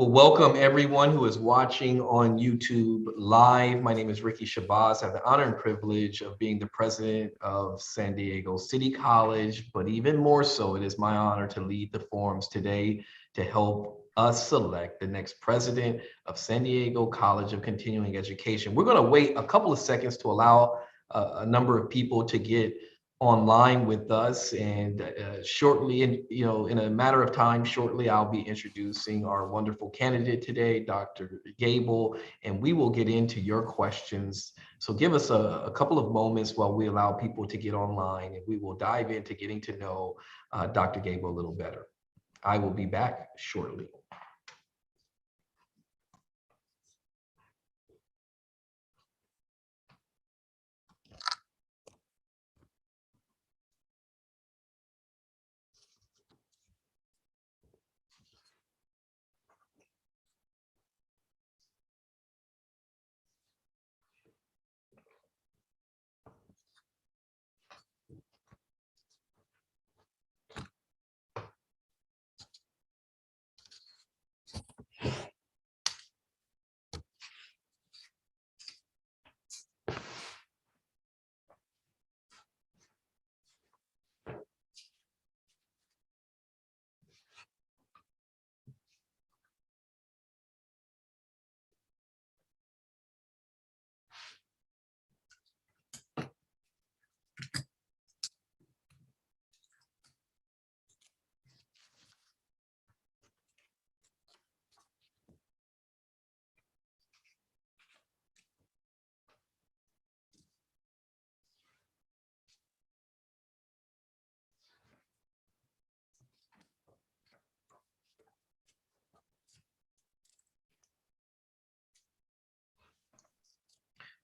Well, welcome everyone who is watching on YouTube Live. My name is Ricky Shabazz. I have the honor and privilege of being the president of San Diego City College, but even more so, it is my honor to lead the forums today to help us select the next president of San Diego College of Continuing Education. We're going to wait a couple of seconds to allow a number of people to get online with us, and shortly, in a matter of time, shortly, I'll be introducing our wonderful candidate today, Dr. Gable, and we will get into your questions. So give us a couple of moments while we allow people to get online, and we will dive into getting to know Dr. Gable a little better. I will be back shortly.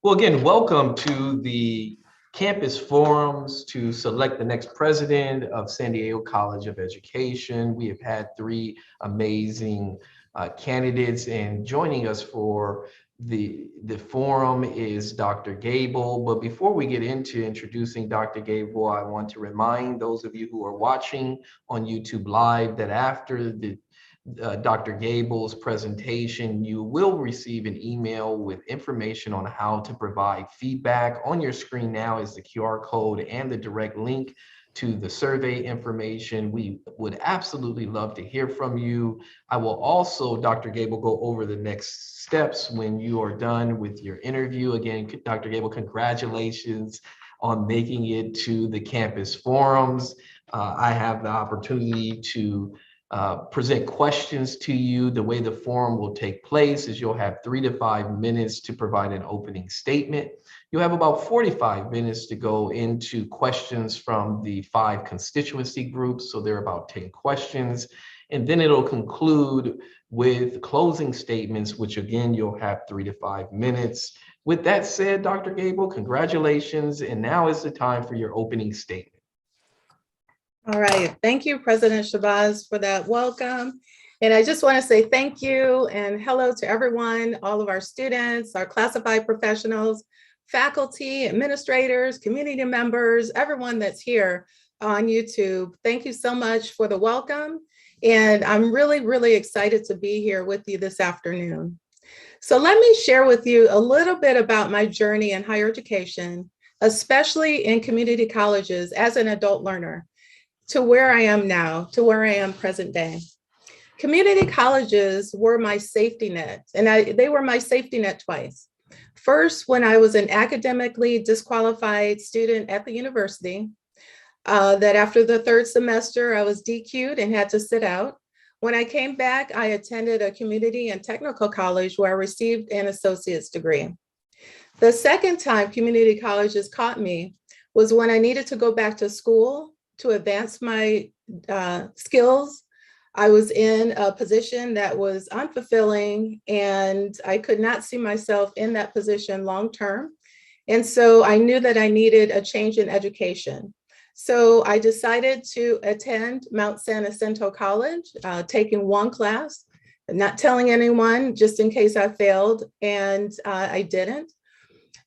Well, again, welcome to the campus forums to select the next president of San Diego College of Education. We have had three amazing candidates, and joining us for the forum is Dr. Gable. But before we get into introducing Dr. Gable, I want to remind those of you who are watching on YouTube Live that after the Dr. Gable's presentation, you will receive an email with information on how to provide feedback. On your screen now is the QR code and the direct link to the survey information. We would absolutely love to hear from you. I will also, Dr. Gable, go over the next steps when you are done with your interview. Again, Dr. Gable, congratulations on making it to the campus forums. I have the opportunity to present questions to you. The way the forum will take place is you'll have 3 to 5 minutes to provide an opening statement. You'll have about 45 minutes to go into questions from the 5 constituency groups. So there are about 10 questions. And then it'll conclude with closing statements, which again, you'll have 3 to 5 minutes. With that said, Dr. Gable, congratulations. And now is the time for your opening statement. All right, thank you, President Shabazz, for that welcome. And I just want to say thank you and hello to everyone, all of our students, our classified professionals, faculty, administrators, community members, everyone that's here on YouTube. Thank you so much for the welcome. And I'm really, really excited to be here with you this afternoon. So let me share with you a little bit about my journey in higher education, especially in community colleges as an adult learner, to where I am now, to where I am present day. Community colleges were my safety net, and they were my safety net twice. First, when I was an academically disqualified student at the university, that after the 3rd semester, I was DQ'd and had to sit out. When I came back, I attended a community and technical college where I received an associate's degree. The second time community colleges caught me was when I needed to go back to school to advance my skills. I was in a position that was unfulfilling and I could not see myself in that position long-term. And so I knew that I needed a change in education. So I decided to attend Mount San Jacinto College, taking one class, not telling anyone just in case I failed, and I didn't.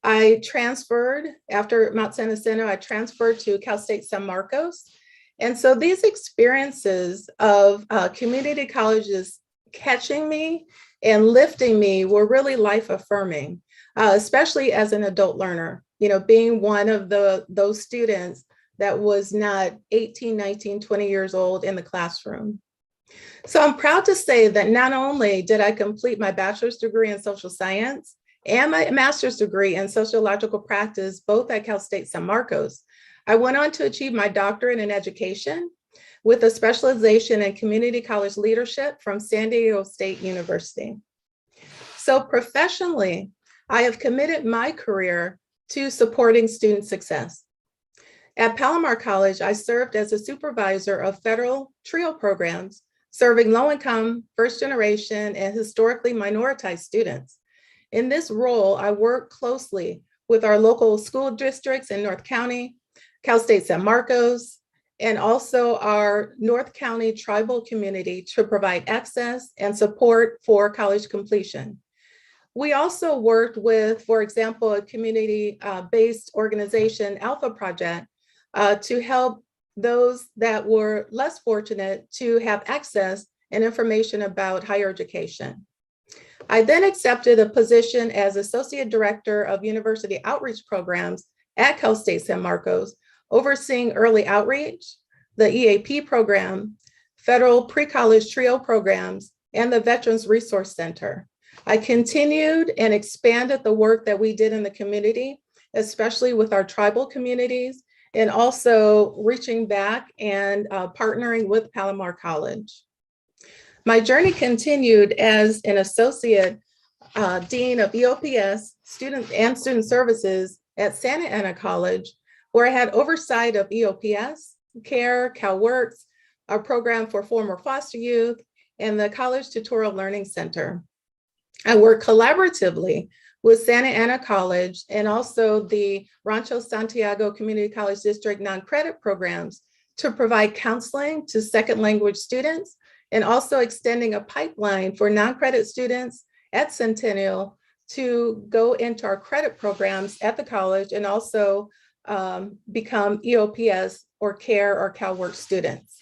I transferred after Mount San Jacinto, I transferred to Cal State San Marcos. And so these experiences of community colleges catching me and lifting me were really life affirming, especially as an adult learner, being one of those students that was not 18, 19, 20 years old in the classroom. So I'm proud to say that not only did I complete my bachelor's degree in social science and my master's degree in sociological practice, both at Cal State San Marcos, I went on to achieve my doctorate in education with a specialization in community college leadership from San Diego State University. So professionally, I have committed my career to supporting student success. At Palomar College, I served as a supervisor of federal TRIO programs, serving low-income, first-generation, and historically minoritized students. In this role, I worked closely with our local school districts in North County, Cal State San Marcos, and also our North County tribal community to provide access and support for college completion. We also worked with, for example, a community-based organization, Alpha Project, to help those that were less fortunate to have access and information about higher education. I then accepted a position as Associate Director of University Outreach Programs at Cal State San Marcos, overseeing early outreach, the EAP program, federal pre-college TRIO programs, and the Veterans Resource Center. I continued and expanded the work that we did in the community, especially with our tribal communities, and also reaching back and partnering with Palomar College. My journey continued as an associate dean of EOPS, student services at Santa Ana College, where I had oversight of EOPS, CARE, CalWorks, our program for former foster youth, and the College Tutorial Learning Center. I worked collaboratively with Santa Ana College and also the Rancho Santiago Community College District non-credit programs to provide counseling to second language students, and also extending a pipeline for non-credit students at Centennial to go into our credit programs at the college and also become EOPS or CARE or CalWorks students.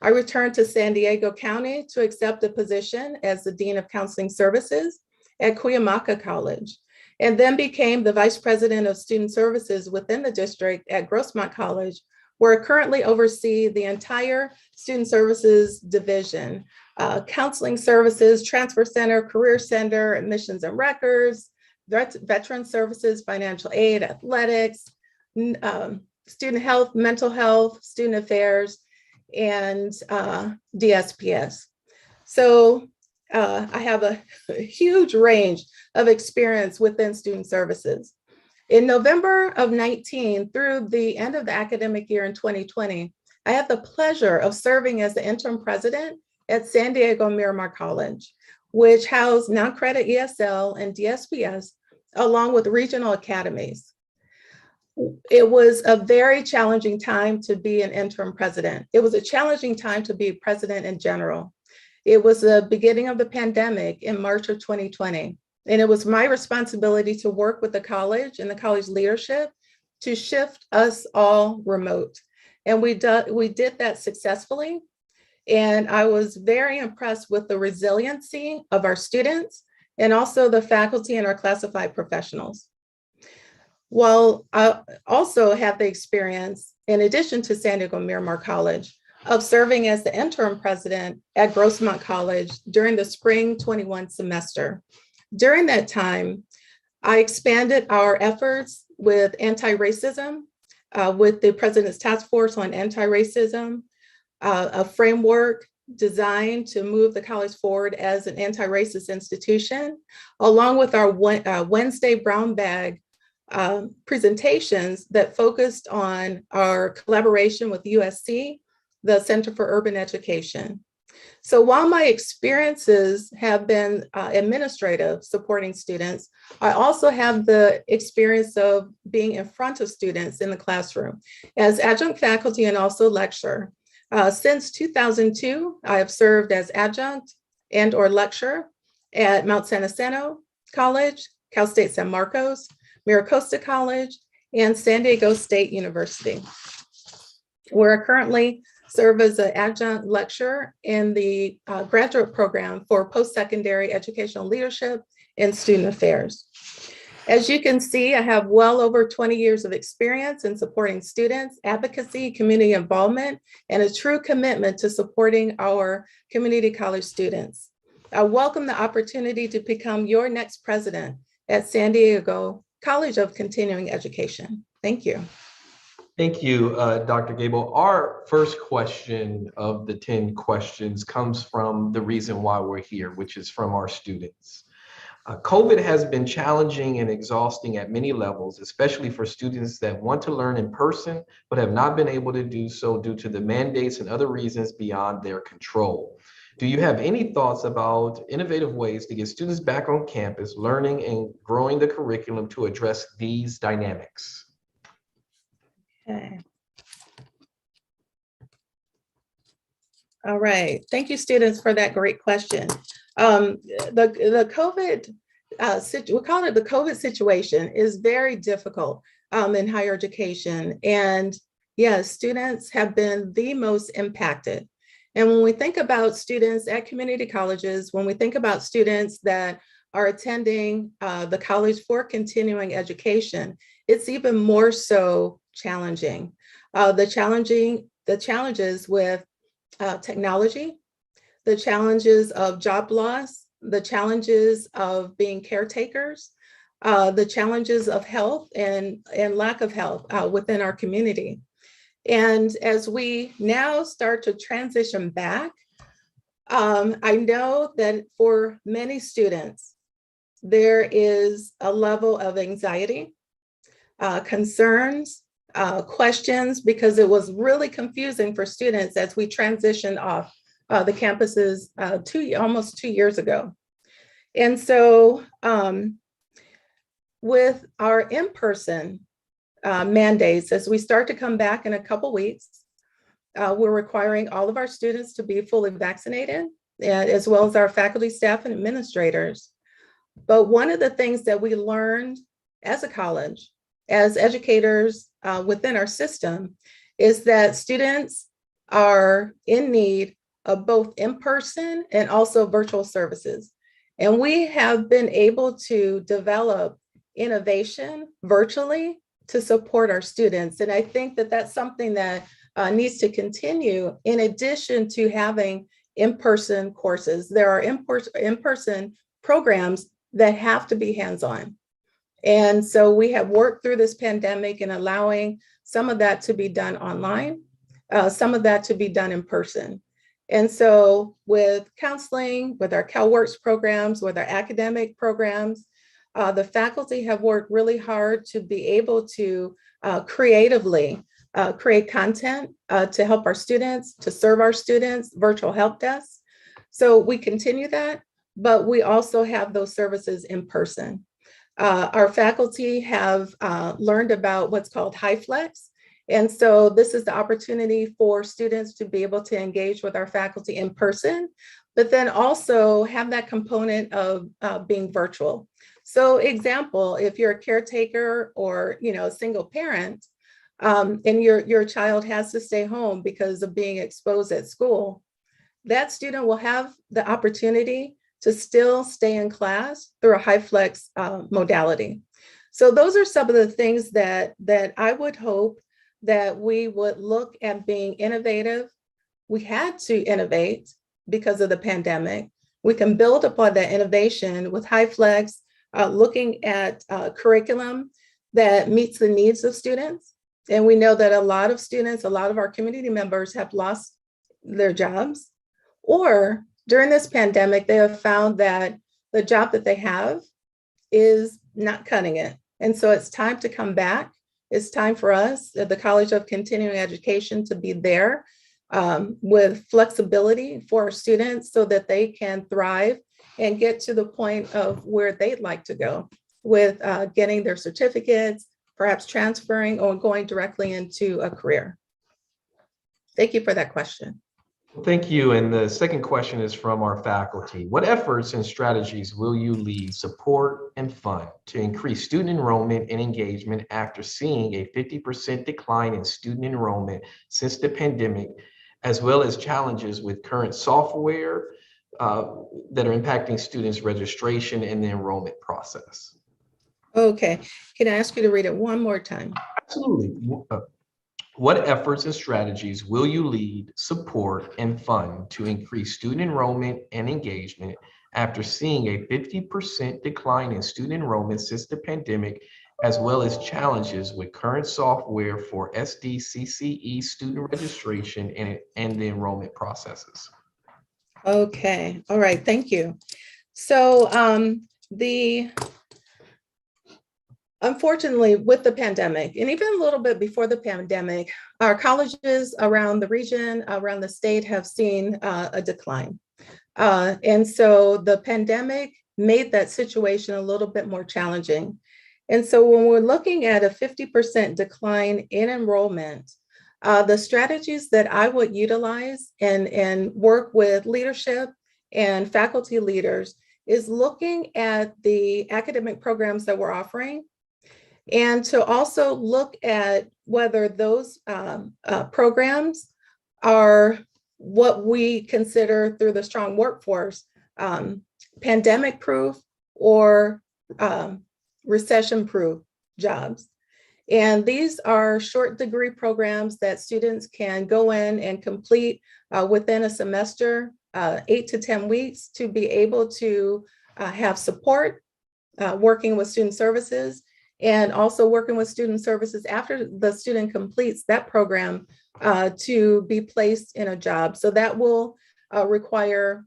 I returned to San Diego County to accept a position as the Dean of Counseling Services at Cuyamaca College, and then became the Vice President of Student Services within the district at Grossmont College, where I currently oversee the entire Student Services Division, Counseling Services, Transfer Center, Career Center, Admissions and Records, Veteran Services, Financial Aid, Athletics, Student Health, Mental Health, Student Affairs, and DSPS. So I have a huge range of experience within student services. In November of 19 through the end of the academic year in 2020, I had the pleasure of serving as the interim president at San Diego Miramar College, which housed non-credit ESL and DSPS along with regional academies. It was a very challenging time to be an interim president. It was a challenging time to be president in general. It was the beginning of the pandemic in March of 2020. And it was my responsibility to work with the college and the college leadership to shift us all remote. And we did that successfully. And I was very impressed with the resiliency of our students and also the faculty and our classified professionals. Well, I also have the experience, in addition to San Diego Miramar College, of serving as the interim president at Grossmont College during the spring 21 semester. During that time, I expanded our efforts with anti-racism, with the President's Task Force on Anti-Racism, a framework designed to move the college forward as an anti-racist institution, along with our Wednesday brown bag presentations that focused on our collaboration with USC, the Center for Urban Education. So while my experiences have been administrative, supporting students, I also have the experience of being in front of students in the classroom as adjunct faculty and also lecturer. Since 2002, I have served as adjunct and or lecturer at Mount San Jacinto College, Cal State San Marcos, Miracosta College, and San Diego State University. We're currently serve as an adjunct lecturer in the graduate program for post-secondary educational leadership and student affairs. As you can see, I have well over 20 years of experience in supporting students, advocacy, community involvement, and a true commitment to supporting our community college students. I welcome the opportunity to become your next president at San Diego College of Continuing Education. Thank you. Thank you, Dr. Gable. Our first question of the 10 questions comes from the reason why we're here, which is from our students. COVID has been challenging and exhausting at many levels, especially for students that want to learn in person, but have not been able to do so due to the mandates and other reasons beyond their control. Do you have any thoughts about innovative ways to get students back on campus, learning and growing the curriculum to address these dynamics? Okay. All right. Thank you, students, for that great question. The COVID, we call it the COVID situation, is very difficult in higher education. And yes, students have been the most impacted. And when we think about students at community colleges, when we think about students that are attending the College for Continuing Education, it's even more so challenging. The challenges with technology, the challenges of job loss, the challenges of being caretakers, the challenges of health and lack of health within our community. And as we now start to transition back, I know that for many students, there is a level of anxiety, concerns, questions, because it was really confusing for students as we transitioned off the campuses almost 2 years ago. And so with our in-person mandates, as we start to come back in a couple weeks, we're requiring all of our students to be fully vaccinated, as well as our faculty, staff, and administrators. But one of the things that we learned as a college, as educators within our system, is that students are in need of both in-person and also virtual services. And we have been able to develop innovation virtually to support our students. And I think that that's something that needs to continue in addition to having in-person courses. There are in-person programs that have to be hands-on. And so we have worked through this pandemic and allowing some of that to be done online, some of that to be done in person. And so with counseling, with our CalWorks programs, with our academic programs, the faculty have worked really hard to be able to creatively create content to help our students, to serve our students, virtual help desks. So we continue that, but we also have those services in person. Our faculty have learned about what's called HighFlex. And so this is the opportunity for students to be able to engage with our faculty in person, but then also have that component of being virtual. So example, if you're a caretaker or a single parent, and your child has to stay home because of being exposed at school, that student will have the opportunity to still stay in class through a HighFlex modality. So those are some of the things that I would hope that we would look at being innovative. We had to innovate because of the pandemic. We can build upon that innovation with HighFlex, looking at curriculum that meets the needs of students. And we know that a lot of students, a lot of our community members have lost their jobs, or during this pandemic, they have found that the job that they have is not cutting it. And so it's time to come back. It's time for us at the College of Continuing Education to be there with flexibility for our students so that they can thrive and get to the point of where they'd like to go with getting their certificates, perhaps transferring or going directly into a career. Thank you for that question. Thank you. And the second question is from our faculty. What efforts and strategies will you lead, support, and fund to increase student enrollment and engagement after seeing a 50% decline in student enrollment since the pandemic, as well as challenges with current software that are impacting students' registration and the enrollment process. Okay, can I ask you to read it one more time? Absolutely. What efforts and strategies will you lead, support, and fund to increase student enrollment and engagement after seeing a 50% decline in student enrollment since the pandemic, as well as challenges with current software for SDCCE student registration and the enrollment processes? Okay, all right, thank you. So unfortunately, with the pandemic, and even a little bit before the pandemic, our colleges around the region, around the state have seen a decline. And so the pandemic made that situation a little bit more challenging. And so when we're looking at a 50% decline in enrollment, the strategies that I would utilize and work with leadership and faculty leaders is looking at the academic programs that we're offering, and to also look at whether those programs are what we consider through the strong workforce, pandemic proof or recession proof jobs. And these are short degree programs that students can go in and complete within a semester, 8 to 10 weeks, to be able to have support working with student services, and also working with student services after the student completes that program to be placed in a job. So that will require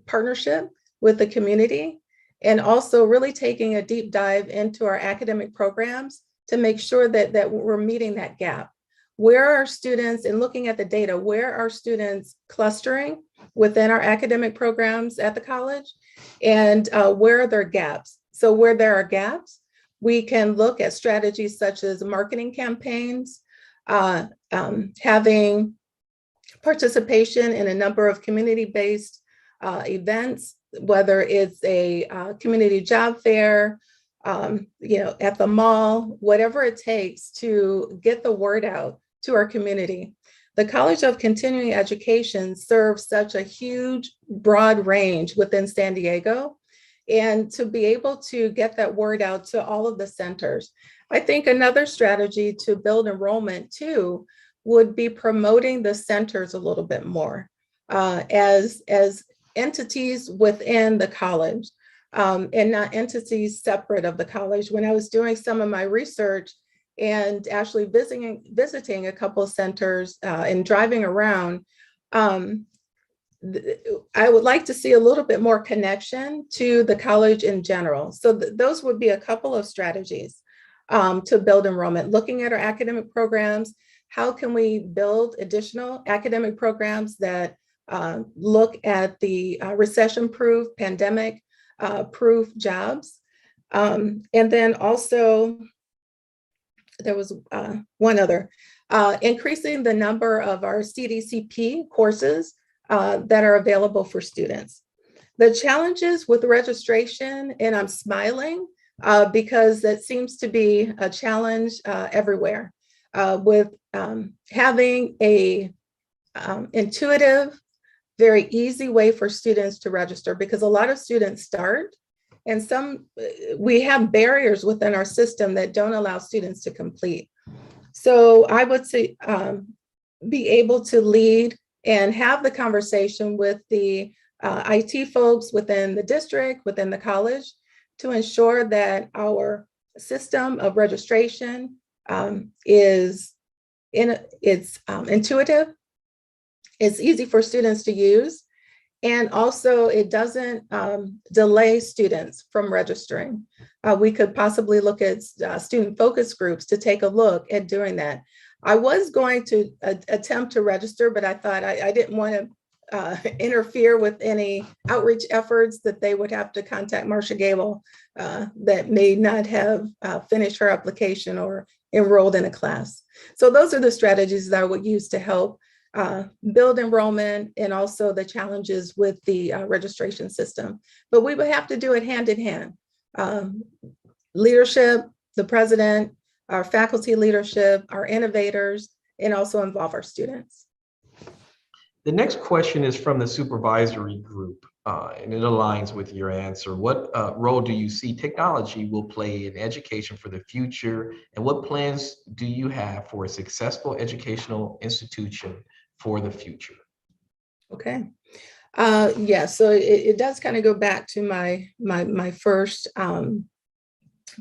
partnership with the community, and also really taking a deep dive into our academic programs to make sure that we're meeting that gap. Where are students, and looking at the data, where are students clustering within our academic programs at the college, and where are their gaps? So where there are gaps, we can look at strategies such as marketing campaigns, having participation in a number of community-based events, whether it's a community job fair, at the mall, whatever it takes to get the word out to our community. The College of Continuing Education serves such a huge, broad range within San Diego, and to be able to get that word out to all of the centers. I think another strategy to build enrollment too would be promoting the centers a little bit more as entities within the college, and not entities separate of the college. When I was doing some of my research and actually visiting a couple of centers and driving around, I would like to see a little bit more connection to the college in general. So those would be a couple of strategies to build enrollment. Looking at our academic programs, how can we build additional academic programs that look at the recession-proof, pandemic-proof jobs? And then also, there was one other, increasing the number of our SDCCE courses that are available for students. The challenges with registration, and I'm smiling because that seems to be a challenge everywhere, with having a intuitive, very easy way for students to register, because a lot of students start, and we have barriers within our system that don't allow students to complete. So I would say be able to lead and have the conversation with the IT folks within the district, within the college, to ensure that our system of registration is intuitive, it's easy for students to use, and also it doesn't delay students from registering. We could possibly look at student focus groups to take a look at doing that. I was going to attempt to register, but I thought I didn't want to interfere with any outreach efforts that they would have to contact Marsha Gable that may not have finished her application or enrolled in a class. So those are the strategies that I would use to help build enrollment, and also the challenges with the registration system. But we would have to do it hand in hand. Leadership, the president, our faculty leadership, our innovators, and also involve our students. The next question is from the supervisory group, and it aligns with your answer. What role do you see technology will play in education for the future, and what plans do you have for a successful educational institution for the future? Okay. Yeah, so it does kind of go back to my first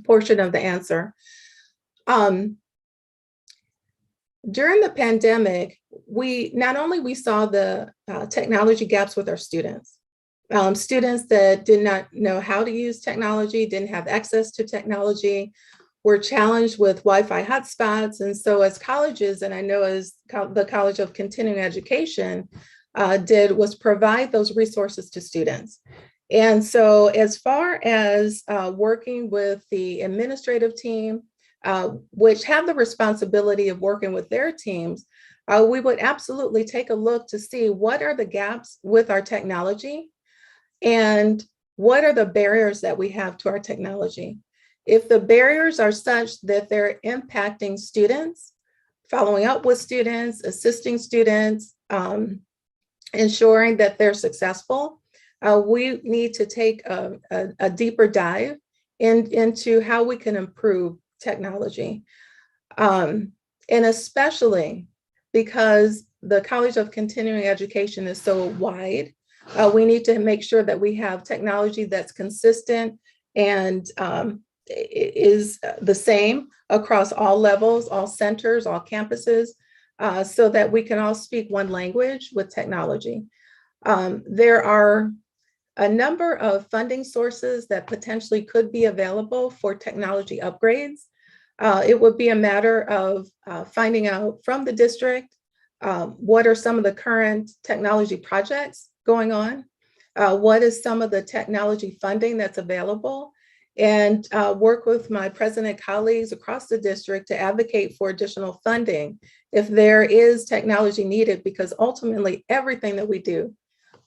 portion of the answer. During the pandemic, we not only we saw the technology gaps with our students, students that did not know how to use technology, didn't have access to technology, were challenged with Wi-Fi hotspots. And so as colleges, and I know as the College of Continuing Education was provide those resources to students. And so as far as working with the administrative team, which have the responsibility of working with their teams, we would absolutely take a look to see what are the gaps with our technology and what are the barriers that we have to our technology. If the barriers are such that they're impacting students, following up with students, assisting students, ensuring that they're successful, we need to take a deeper dive into how we can improve technology. And especially because the College of Continuing Education is so wide, we need to make sure that we have technology that's consistent and is the same across all levels, all centers, all campuses, so that we can all speak one language with technology. There are a number of funding sources that potentially could be available for technology upgrades. It would be a matter of finding out from the district what are some of the current technology projects going on, what is some of the technology funding that's available, and work with my president colleagues across the district to advocate for additional funding if there is technology needed, because ultimately everything that we do,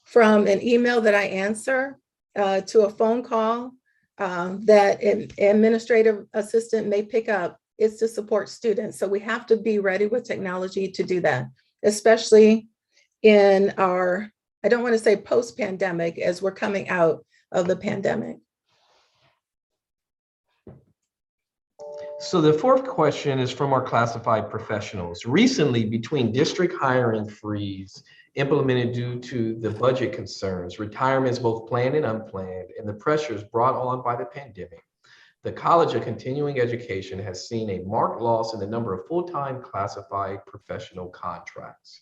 from an email that I answer to a phone call that an administrative assistant may pick up, is to support students. So we have to be ready with technology to do that, especially in our, I don't want to say post-pandemic, as we're coming out of the pandemic. So the fourth question is from our classified professionals. Recently, between district hiring freeze implemented due to the budget concerns, retirements both planned and unplanned, and the pressures brought on by the pandemic, the College of Continuing Education has seen a marked loss in the number of full-time classified professional contracts.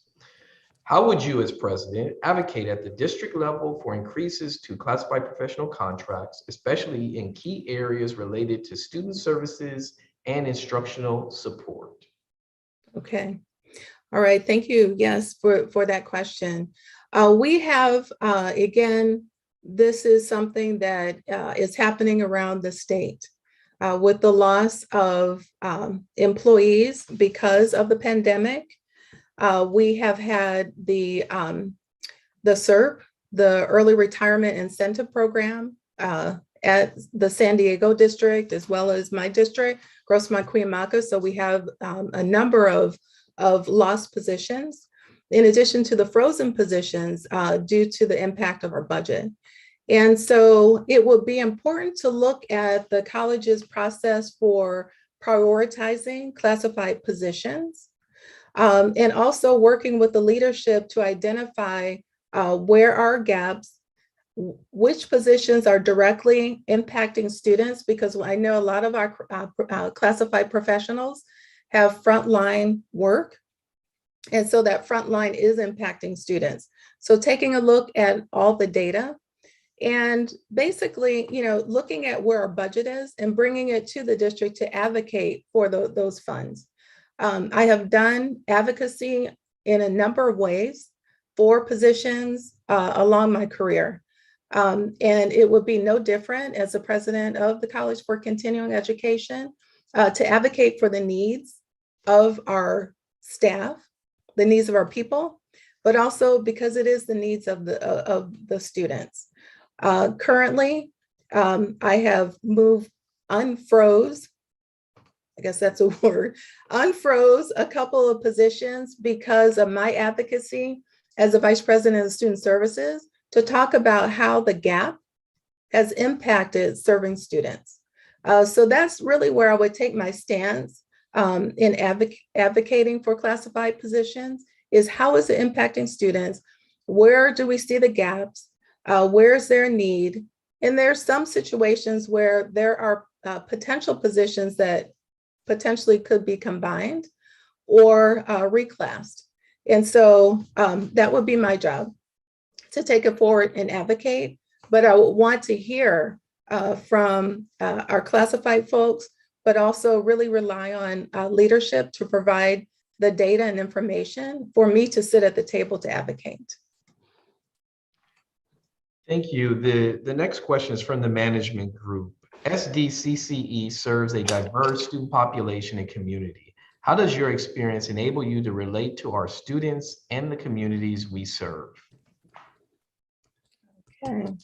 How would you, as president, advocate at the district level for increases to classified professional contracts, especially in key areas related to student services and instructional support? Okay. All right. Thank you. Yes, for that question. We have, again, this is something that is happening around the state with the loss of employees because of the pandemic. We have had the SERP, the Early Retirement Incentive Program, at the San Diego district, as well as my district, Grossmont Cuyamaca. So we have a number of lost positions, in addition to the frozen positions due to the impact of our budget. And so it would be important to look at the college's process for prioritizing classified positions, and also working with the leadership to identify where are gaps, which positions are directly impacting students, because I know a lot of our classified professionals have frontline work. And so that frontline is impacting students. So taking a look at all the data and basically, looking at where our budget is and bringing it to the district to advocate for those funds. I have done advocacy in a number of ways for positions along my career. And it would be no different as the president of the College for Continuing Education to advocate for the needs of our staff, the needs of our people, but also because it is the needs of the students. Currently, I have unfroze, I guess that's a word, unfroze a couple of positions because of my advocacy as the Vice President of Student Services to talk about how the gap has impacted serving students. So that's really where I would take my stance in advocating for classified positions, is how is it impacting students? Where do we see the gaps? Where is there a need? And there's some situations where there are potential positions that potentially could be combined or reclassed. And so that would be my job, to take it forward and advocate. But I would want to hear from our classified folks, but also really rely on leadership to provide the data and information for me to sit at the table to advocate. Thank you. The next question is from the management group. SDCCE serves a diverse student population and community. How does your experience enable you to relate to our students and the communities we serve? Okay.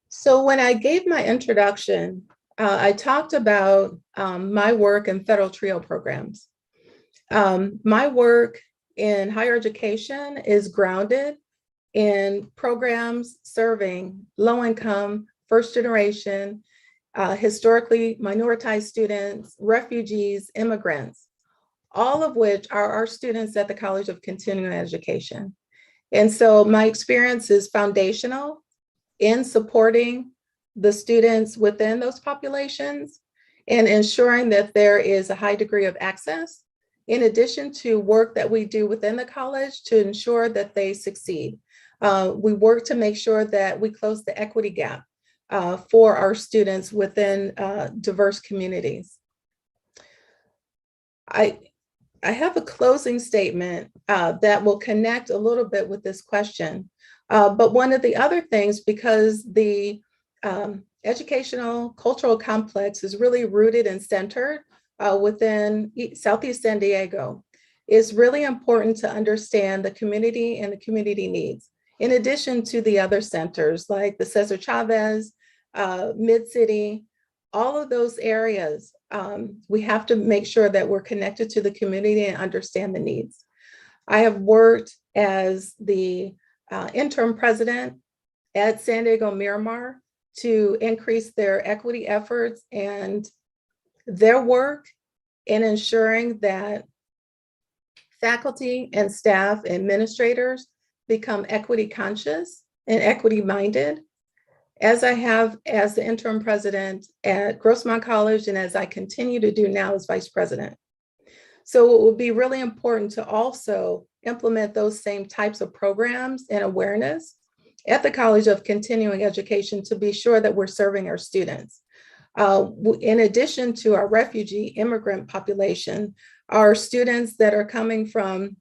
So when I gave my introduction, I talked about my work in federal TRIO programs. My work in higher education is grounded in programs serving low-income, first-generation, historically minoritized students, refugees, immigrants, all of which are our students at the College of Continuing Education. And so my experience is foundational in supporting the students within those populations and ensuring that there is a high degree of access, in addition to work that we do within the college to ensure that they succeed. We work to make sure that we close the equity gap for our students within diverse communities. I have a closing statement that will connect a little bit with this question. But one of the other things, because the educational cultural complex is really rooted and centered within Southeast San Diego, it's really important to understand the community and the community needs, in addition to the other centers like the Cesar Chavez, Mid-City, all of those areas. We have to make sure that we're connected to the community and understand the needs. I have worked as the interim president at San Diego Miramar to increase their equity efforts and their work in ensuring that faculty and staff administrators become equity conscious and equity minded, as I have as the interim president at Grossmont College and as I continue to do now as vice president. So it would be really important to also implement those same types of programs and awareness at the College of Continuing Education to be sure that we're serving our students. In addition to our refugee immigrant population, our students that are coming from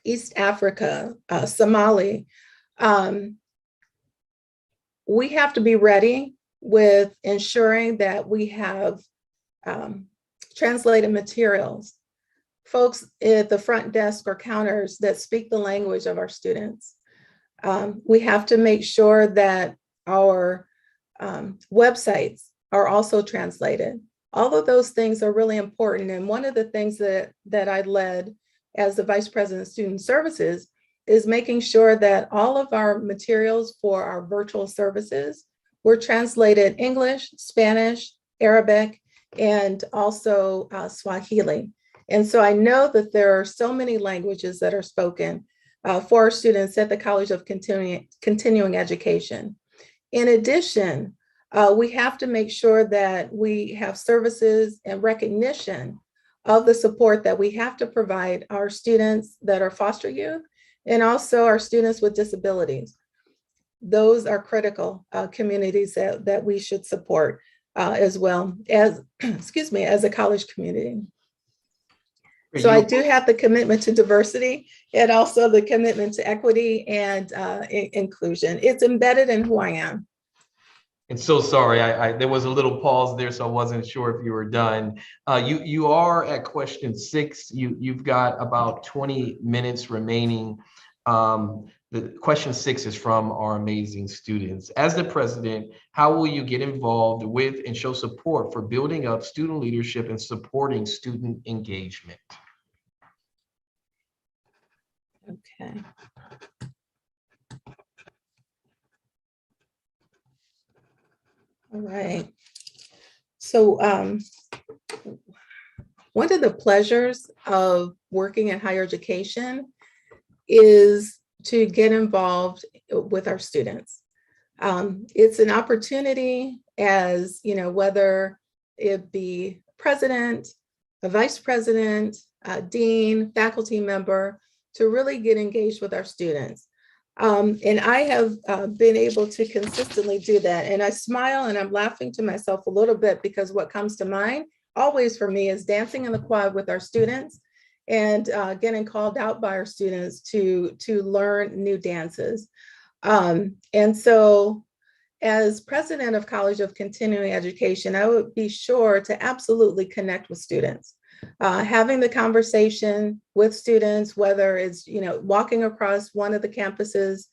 East Africa, Somali, we have to be ready with ensuring that we have translated materials, folks at the front desk or counters that speak the language of our students. We have to make sure that our websites are also translated. All of those things are really important. And one of the things that I led as the Vice President of Student Services is making sure that all of our materials for our virtual services were translated English, Spanish, Arabic, and also Swahili. And so I know that there are so many languages that are spoken for our students at the College of Continuing Education. In addition, we have to make sure that we have services and recognition of the support that we have to provide our students that are foster youth and also our students with disabilities. Those are critical communities that we should support as well as, excuse me, as a college community. So I do have the commitment to diversity and also the commitment to equity and inclusion. It's embedded in who I am. And so sorry, there was a little pause there, so I wasn't sure if you were done. You are at question 6. You've got about 20 minutes remaining. The question 6 is from our amazing students. As the president, how will you get involved with and show support for building up student leadership and supporting student engagement? Okay. All right. So one of the pleasures of working in higher education is to get involved with our students. It's an opportunity, as you know, whether it be president, a vice president, a dean, faculty member, to really get engaged with our students. And I have been able to consistently do that. And I smile and I'm laughing to myself a little bit because what comes to mind always for me is dancing in the quad with our students and getting called out by our students to learn new dances. And so as president of College of Continuing Education, I would be sure to absolutely connect with students. Having the conversation with students, whether it's walking across one of the campuses,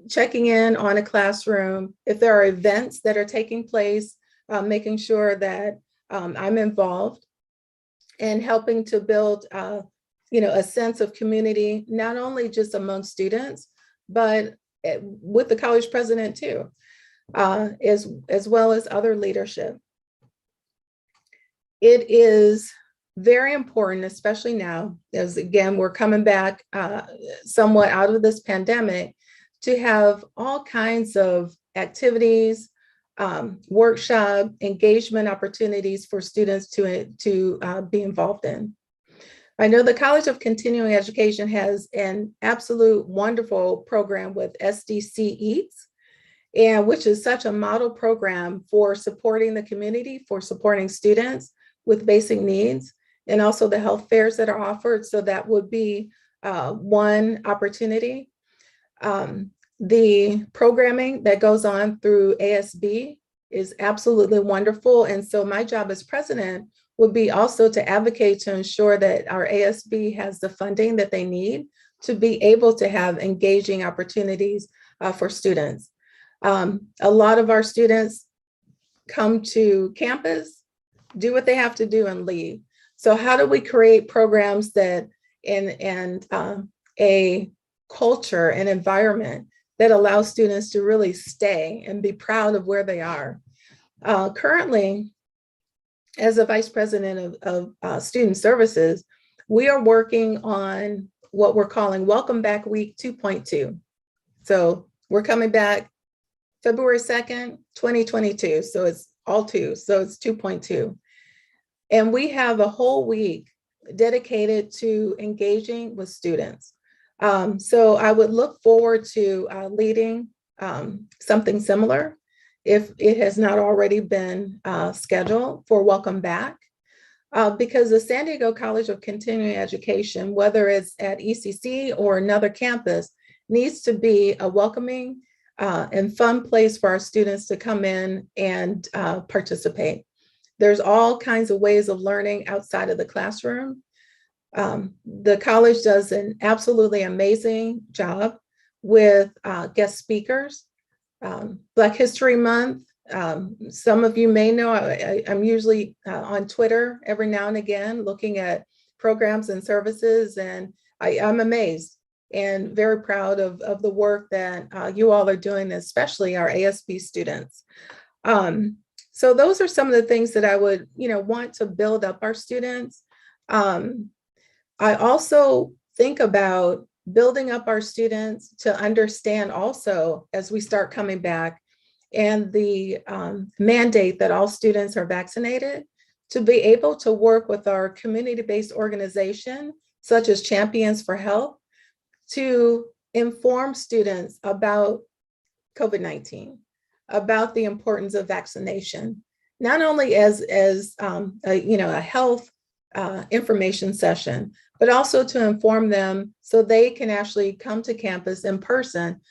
checking in on a classroom, if there are events that are taking place, making sure that I'm involved and helping to build a sense of community, not only just among students, but with the college president too, as well as other leadership. It is very important, especially now, as again, we're coming back somewhat out of this pandemic, to have all kinds of activities, workshop, engagement opportunities for students to be involved in. I know the College of Continuing Education has an absolute wonderful program with SDCCE, and which is such a model program for supporting the community, for supporting students with basic needs, and also the health fairs that are offered. So that would be one opportunity. The programming that goes on through ASB is absolutely wonderful. And so my job as president would be also to advocate to ensure that our ASB has the funding that they need to be able to have engaging opportunities for students. A lot of our students come to campus, do what they have to do and leave. So how do we create programs that and a culture and environment that allows students to really stay and be proud of where they are? Currently, as a vice president of student services, we are working on what we're calling Welcome Back Week 2.2. So we're coming back February 2nd, 2022. So it's all two, so it's 2.2. And we have a whole week dedicated to engaging with students. So I would look forward to leading something similar if it has not already been scheduled for Welcome Back. Because the San Diego College of Continuing Education, whether it's at ECC or another campus, needs to be a welcoming and fun place for our students to come in and participate. There's all kinds of ways of learning outside of the classroom. The college does an absolutely amazing job with guest speakers. Black History Month, some of you may know I'm usually on Twitter every now and again looking at programs and services, and I'm amazed and very proud of the work that you all are doing, especially our ASB students. So those are some of the things that I would want to build up our students. I also think about building up our students to understand also as we start coming back and the mandate that all students are vaccinated, to be able to work with our community-based organization, such as Champions for Health, to inform students about COVID-19, about the importance of vaccination, not only as a health information session, but also to inform them so they can actually come to campus in person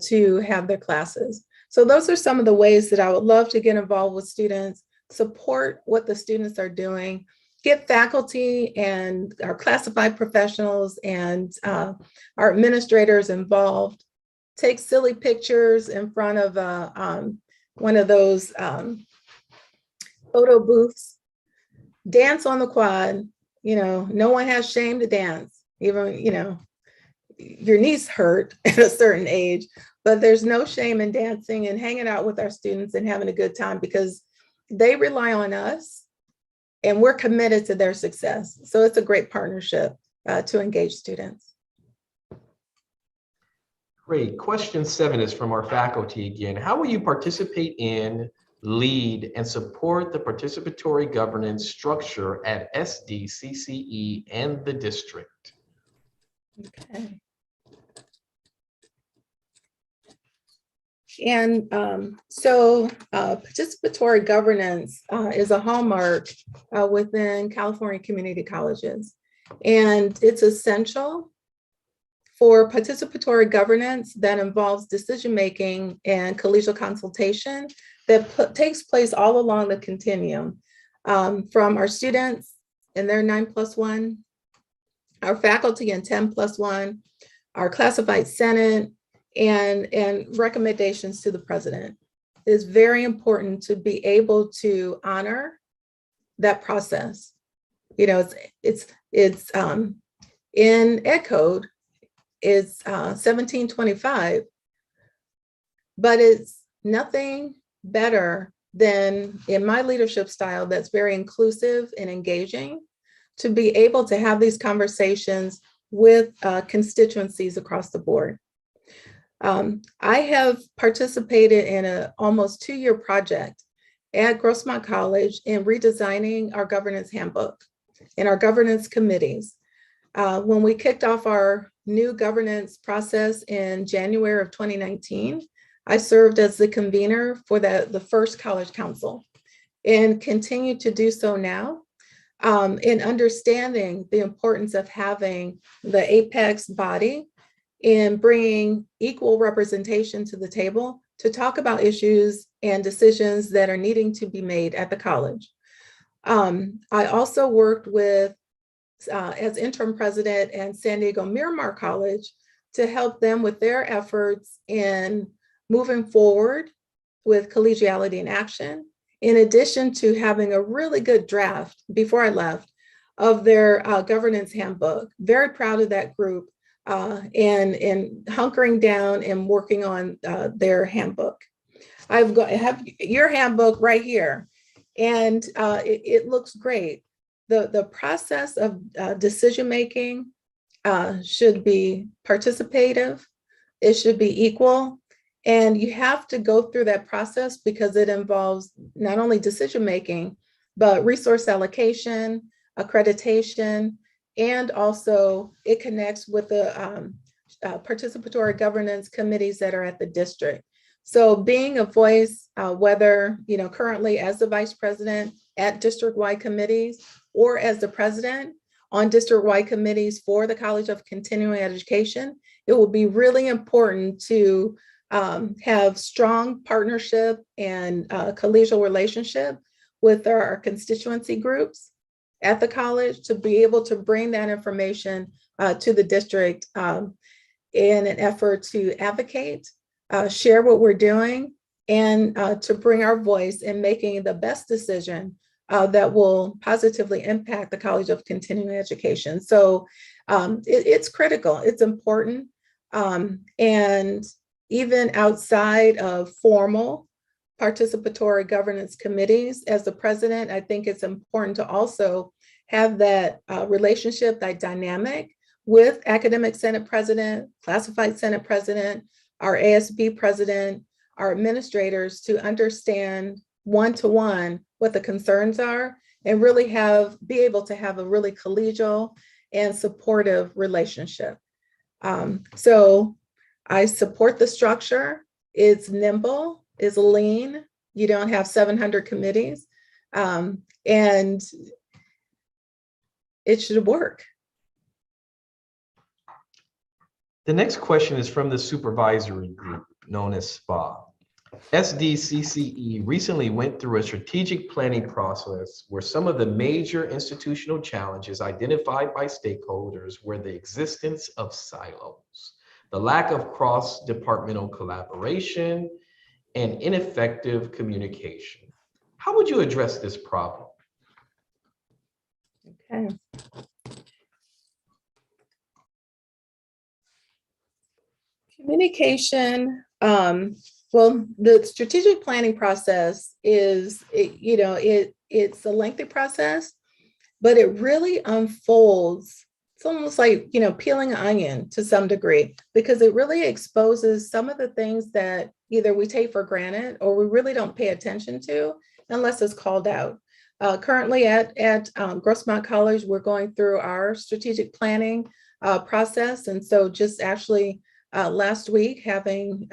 to have their classes. So those are some of the ways that I would love to get involved with students, support what the students are doing, get faculty and our classified professionals and our administrators involved, take silly pictures in front of one of those photo booths, dance on the quad. No one has shame to dance, even, your knees hurt at a certain age, but there's no shame in dancing and hanging out with our students and having a good time, because they rely on us and we're committed to their success. So it's a great partnership to engage students. Great. Question 7 is from our faculty again. How will you participate in, lead, and support the participatory governance structure at SDCCE and the district? Okay. And so participatory governance is a hallmark within California community colleges. And it's essential for participatory governance that involves decision-making and collegial consultation that takes place all along the continuum, from our students in their 9+1, our faculty in 10+1, our classified senate, and recommendations to the president. It is very important to be able to honor that process. You know, it's in Ed Code, it's 1725, but it's nothing better than, in my leadership style, that's very inclusive and engaging, to be able to have these conversations with constituencies across the board. I have participated in an almost 2-year project at Grossmont College in redesigning our governance handbook and our governance committees. When we kicked off our new governance process in January of 2019, I served as the convener for the first college council and continue to do so now, in understanding the importance of having the apex body in bringing equal representation to the table to talk about issues and decisions that are needing to be made at the college. I also worked with, as interim president at San Diego Miramar College, to help them with their efforts in moving forward with collegiality in action, in addition to having a really good draft before I left of their governance handbook. Very proud of that group. And hunkering down and working on their handbook. I have your handbook right here, and it looks great. The process of decision-making should be participative, it should be equal, and you have to go through that process because it involves not only decision-making, but resource allocation, accreditation, and also it connects with the participatory governance committees that are at the district. So being a voice, whether currently as the vice president at district-wide committees or as the president on district-wide committees for the College of Continuing Education, it will be really important to have strong partnership and collegial relationship with our constituency groups at the college to be able to bring that information to the district in an effort to advocate, share what we're doing, and to bring our voice in making the best decision that will positively impact the College of Continuing Education. So it's critical, it's important. And even outside of formal participatory governance committees, as the president, I think it's important to also have that relationship, that dynamic with academic senate president, classified senate president, our ASB president, our administrators, to understand one-to-one what the concerns are and really be able to have a really collegial and supportive relationship. So I support the structure. It's nimble, it's lean. You don't have 700 committees, and it should work. The next question is from the supervisory group known as SPA. SDCCE recently went through a strategic planning process where some of the major institutional challenges identified by stakeholders were the existence of silos, the lack of cross-departmental collaboration, and ineffective communication. How would you address this problem? Okay. Communication, well, the strategic planning process is, it's a lengthy process, but it really unfolds. It's almost like, peeling an onion to some degree, because it really exposes some of the things that either we take for granted or we really don't pay attention to unless it's called out. Currently at Grossmont College, we're going through our strategic planning process. And so just actually last week, having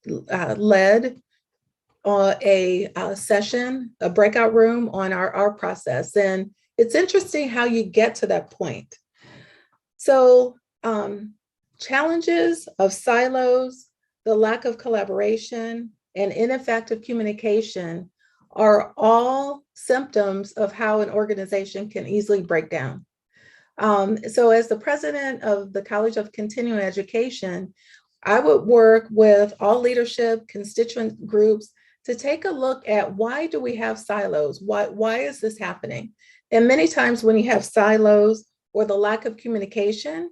led a session, a breakout room on our process. And it's interesting how you get to that point. So challenges of silos, the lack of collaboration, and ineffective communication are all symptoms of how an organization can easily break down. So as the president of the College of Continuing Education, I would work with all leadership, constituent groups to take a look at why do we have silos? Why is this happening? And many times when you have silos or the lack of communication,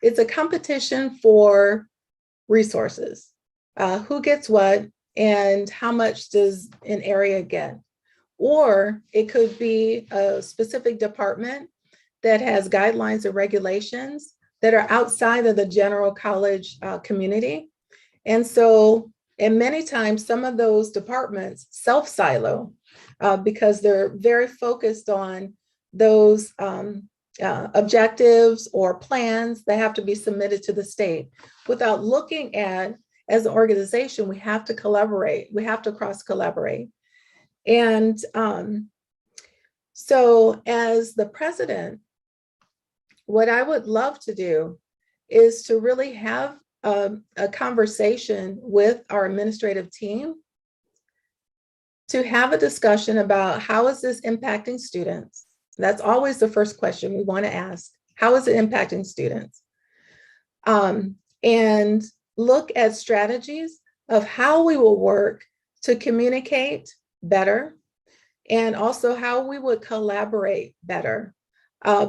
it's a competition for resources. Who gets what and how much does an area get? Or it could be a specific department that has guidelines and regulations that are outside of the general college community. And so, and many times some of those departments self-silo because they're very focused on those objectives or plans that have to be submitted to the state without looking at, as an organization, we have to collaborate, we have to cross-collaborate. And so as the president, what I would love to do is to really have a conversation with our administrative team to have a discussion about how is this impacting students? That's always the first question we want to ask. How is it impacting students? And look at strategies of how we will work to communicate better and also how we would collaborate better.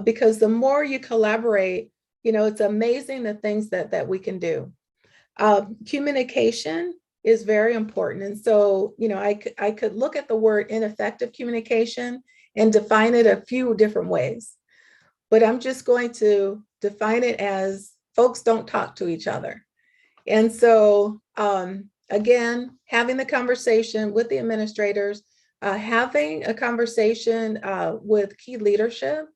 Because the more you collaborate, it's amazing the things that we can do. Communication is very important. And so, I could look at the word ineffective communication and define it a few different ways, but I'm just going to define it as folks don't talk to each other. And so, again, having the conversation with the administrators, having a conversation with key leadership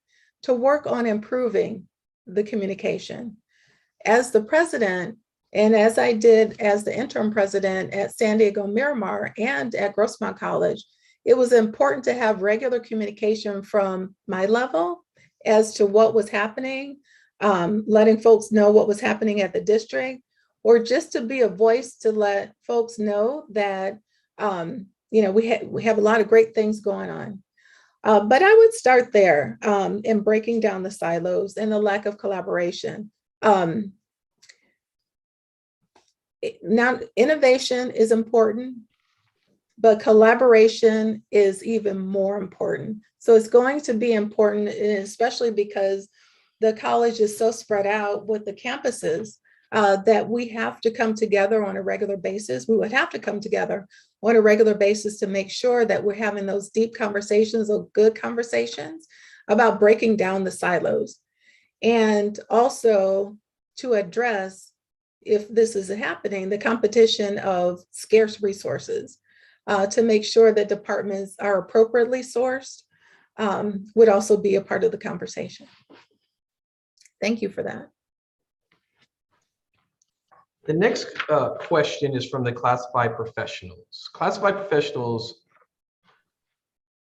to work on improving the communication. As the president, and as I did as the interim president at San Diego Miramar and at Grossmont College, it was important to have regular communication from my level as to what was happening, letting folks know what was happening at the district, or just to be a voice to let folks know that we have a lot of great things going on. But I would start there in breaking down the silos and the lack of collaboration. Now, innovation is important, but collaboration is even more important. So it's going to be important, especially because the college is so spread out with the campuses that we have to come together on a regular basis. We would have to come together on a regular basis to make sure that we're having those deep conversations or good conversations about breaking down the silos. And also to address, if this is happening, the competition of scarce resources to make sure that departments are appropriately sourced would also be a part of the conversation. Thank you for that. The next question is from the classified professionals. Classified professionals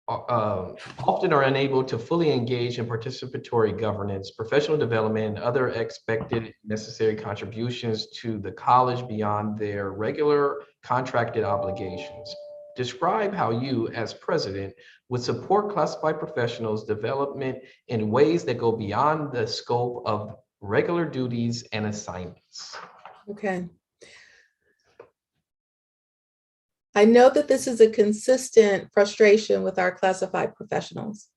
often are unable to fully engage in participatory governance, professional development, and other expected necessary contributions to the college beyond their regular contracted obligations. Describe how you, as president, would support classified professionals' development in ways that go beyond the scope of regular duties and assignments. Okay. I know that this is a consistent frustration with our classified professionals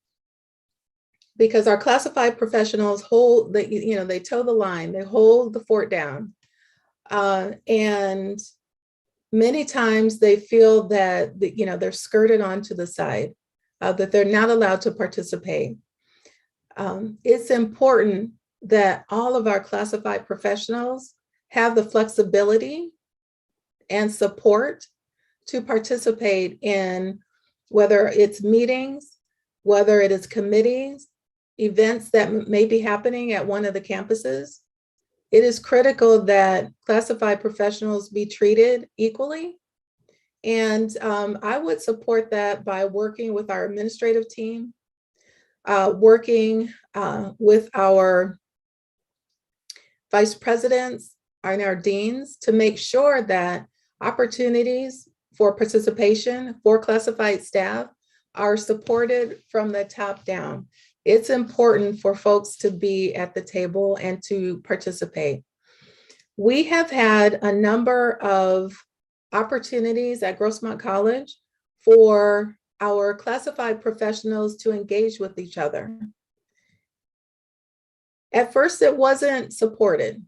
because our classified professionals hold the, they toe the line, they hold the fort down. And many times they feel that, they're skirted onto the side, that they're not allowed to participate. It's important that all of our classified professionals have the flexibility and support to participate in whether it's meetings, whether it is committees, events that may be happening at one of the campuses. It is critical that classified professionals be treated equally. And I would support that by working with our administrative team, working with our vice presidents and our deans to make sure that opportunities for participation for classified staff are supported from the top down. It's important for folks to be at the table and to participate. We have had a number of opportunities at Grossmont College for our classified professionals to engage with each other. At first, it wasn't supported.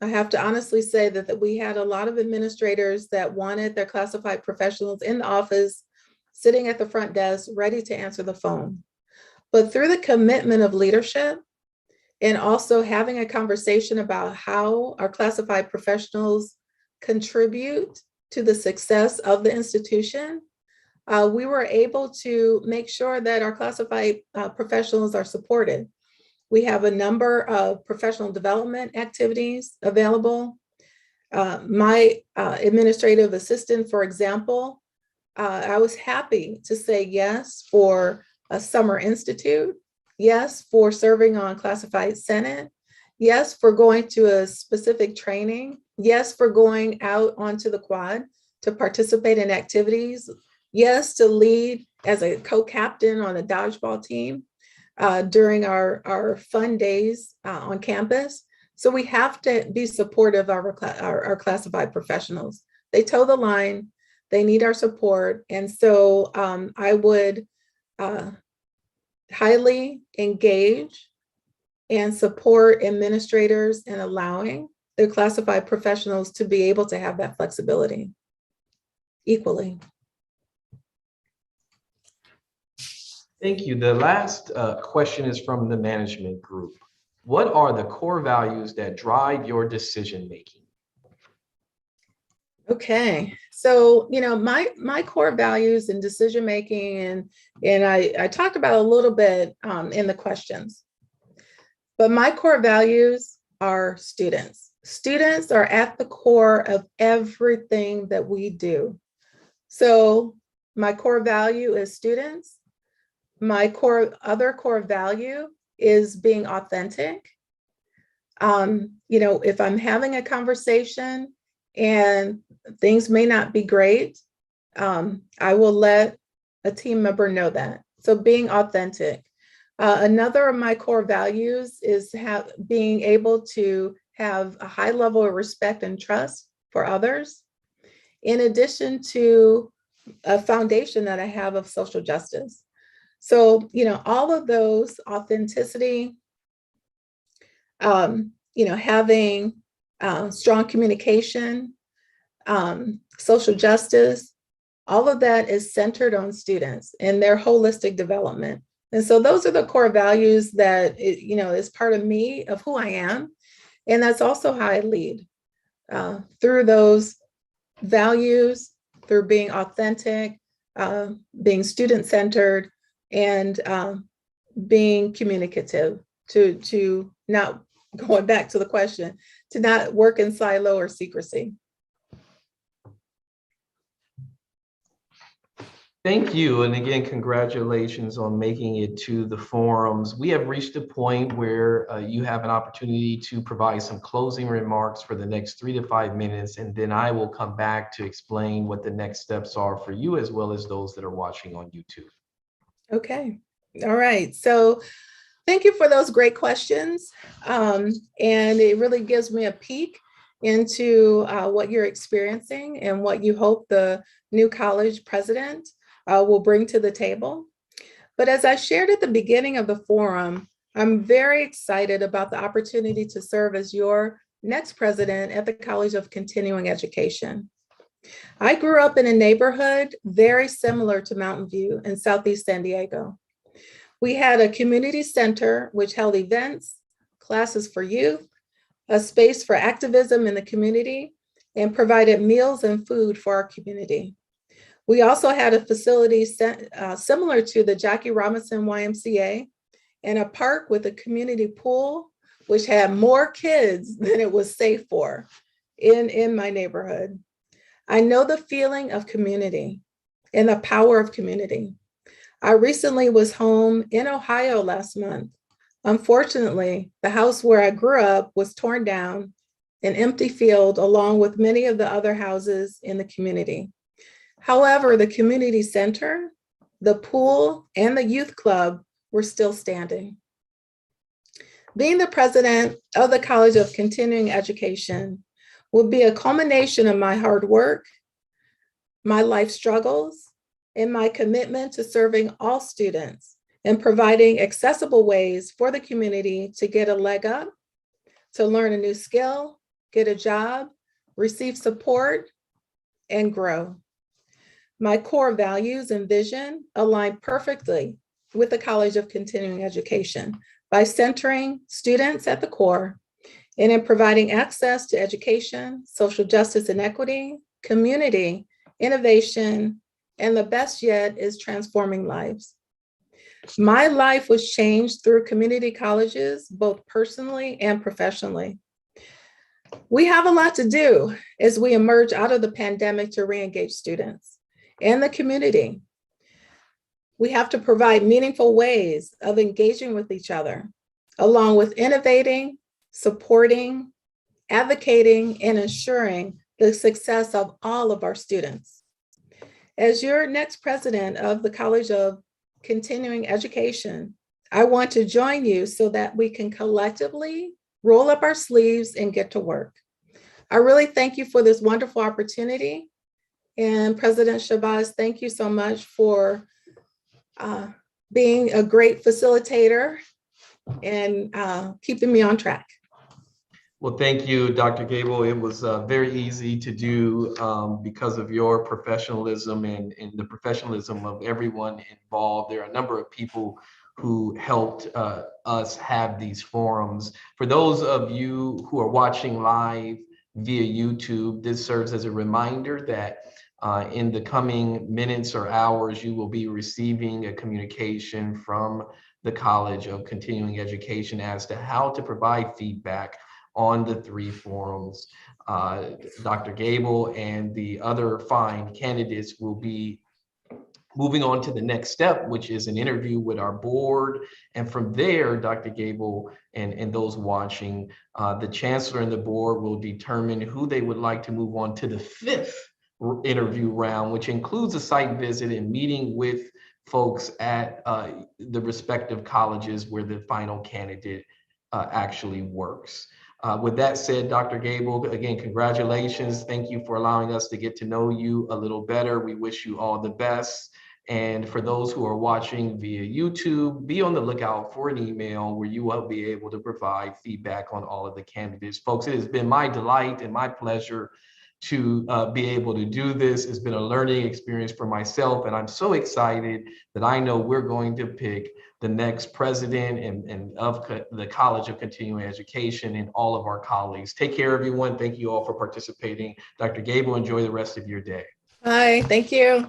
I have to honestly say that we had a lot of administrators that wanted their classified professionals in the office, sitting at the front desk, ready to answer the phone. But through the commitment of leadership and also having a conversation about how our classified professionals contribute to the success of the institution, we were able to make sure that our classified professionals are supported. We have a number of professional development activities available. My administrative assistant, for example, I was happy to say yes for a summer institute, yes for serving on classified senate, yes for going to a specific training, yes for going out onto the quad to participate in activities, yes to lead as a co-captain on a dodgeball team during our fun days on campus. So we have to be supportive of our classified professionals. They toe the line, they need our support. And so I would highly engage and support administrators in allowing their classified professionals to be able to have that flexibility equally. Thank you. The last question is from the management group. What are the core values that drive your decision-making? Okay, so my core values in decision-making, and I talked about a little bit in the questions, but my core values are students. Students are at the core of everything that we do. So my core value is students. My other core value is being authentic. If I'm having a conversation and things may not be great, I will let a team member know that. So being authentic. Another of my core values is being able to have a high level of respect and trust for others, in addition to a foundation that I have of social justice. So, all of those, authenticity, having strong communication, social justice, all of that is centered on students and their holistic development. And so those are the core values that, is part of me, of who I am. And that's also how I lead, through those values, through being authentic, being student-centered, and being communicative, to not, going back to the question, to not work in silo or secrecy. Thank you. And again, congratulations on making it to the forums. We have reached a point where you have an opportunity to provide some closing remarks for the next 3 to 5 minutes, and then I will come back to explain what the next steps are for you as well as those that are watching on YouTube. Okay. All right. So thank you for those great questions. And it really gives me a peek into what you're experiencing and what you hope the new college president will bring to the table. But as I shared at the beginning of the forum, I'm very excited about the opportunity to serve as your next president at the College of Continuing Education. I grew up in a neighborhood very similar to Mountain View in Southeast San Diego. We had a community center which held events, classes for youth, a space for activism in the community, and provided meals and food for our community. We also had a facility similar to the Jackie Robinson YMCA and a park with a community pool, which had more kids than it was safe for in my neighborhood. I know the feeling of community and the power of community. I recently was home in Ohio last month. Unfortunately, the house where I grew up was torn down, an empty field along with many of the other houses in the community. However, the community center, the pool, and the youth club were still standing. Being the president of the College of Continuing Education will be a culmination of my hard work, my life struggles, and my commitment to serving all students and providing accessible ways for the community to get a leg up, to learn a new skill, get a job, receive support, and grow. My core values and vision align perfectly with the College of Continuing Education by centering students at the core and in providing access to education, social justice and equity, community, innovation, and the best yet is transforming lives. My life was changed through community colleges, both personally and professionally. We have a lot to do as we emerge out of the pandemic to re-engage students and the community. We have to provide meaningful ways of engaging with each other, along with innovating, supporting, advocating, and ensuring the success of all of our students. As your next president of the College of Continuing Education, I want to join you so that we can collectively roll up our sleeves and get to work. I really thank you for this wonderful opportunity. And President Shabazz, thank you so much for being a great facilitator and keeping me on track. Well, thank you, Dr. Gable. It was very easy to do because of your professionalism and the professionalism of everyone involved. There are a number of people who helped us have these forums. For those of you who are watching live via YouTube, this serves as a reminder that in the coming minutes or hours, you will be receiving a communication from the College of Continuing Education as to how to provide feedback on the 3 forums. Dr. Gable and the other fine candidates will be moving on to the next step, which is an interview with our board. And from there, Dr. Gable and those watching, the chancellor and the board will determine who they would like to move on to the 5th interview round, which includes a site visit and meeting with folks at the respective colleges where the final candidate actually works. With that said, Dr. Gable, again, congratulations. Thank you for allowing us to get to know you a little better. We wish you all the best. And for those who are watching via YouTube, be on the lookout for an email where you will be able to provide feedback on all of the candidates. Folks, it has been my delight and my pleasure to be able to do this. It's been a learning experience for myself, and I'm so excited that I know we're going to pick the next president and of the College of Continuing Education and all of our colleagues. Take care, everyone. Thank you all for participating. Dr. Gable, enjoy the rest of your day. Bye, thank you.